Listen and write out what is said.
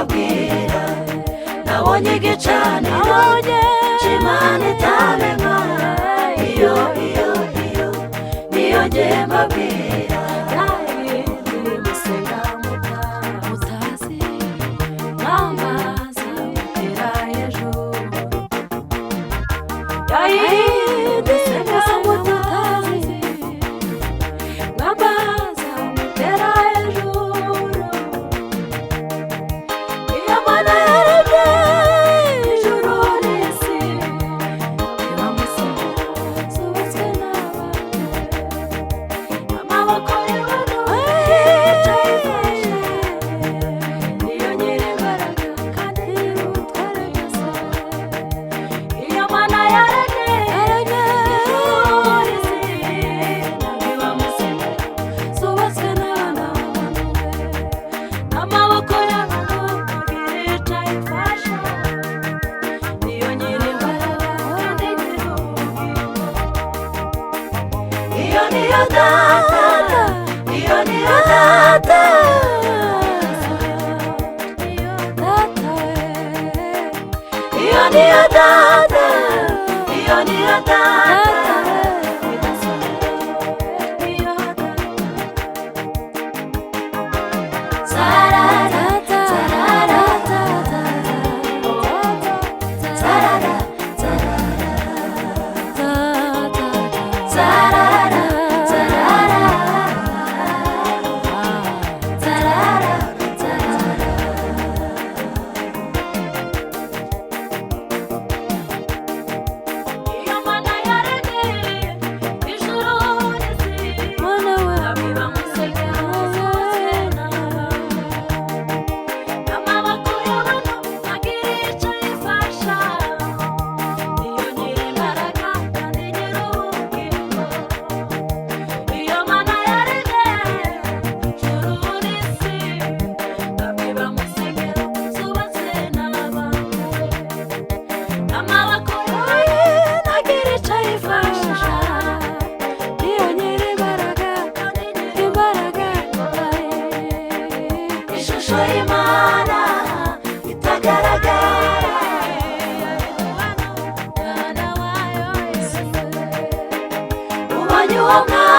mbabwira nabonye igicaniro cy'Imana itarema iyo niyo njye mbabwira musenga mutazi mwambaza mutera hejuru musenga mutazi mwambaza mutera hejuru iyo Mana yaremye ijuru n'isi iba musenga zubatswe n'abantu amaboko y'abantu niyo nyir'imbaraga kandi nyir'ubutware bwose iyo Mana yaremye ijuru n'isi iba musenga zubatswe n'abantu amaboko y'abantu yicaye ifasha niyo nyir'imbaraga kandi nyir'ubugingo iyo niyo data iyo niyo data iyo niyo data iyo niyo data iyo Mana yaremye ijuru n'isi abiba musenga amaboko y'abantu agira icyo ifasha niyo nyir'imbaraga kandi nyir'ubugingo iyo Mana yaremye ijuru n'isi abiba musenga zubatswe n'abantu amaboko y'abantu agira icyo ifasha niyo nyir'imbaraga kandi nyir'imbaraga ishusho y'Imana itagaragara umwana wayo Yesu ubonye uwo mwana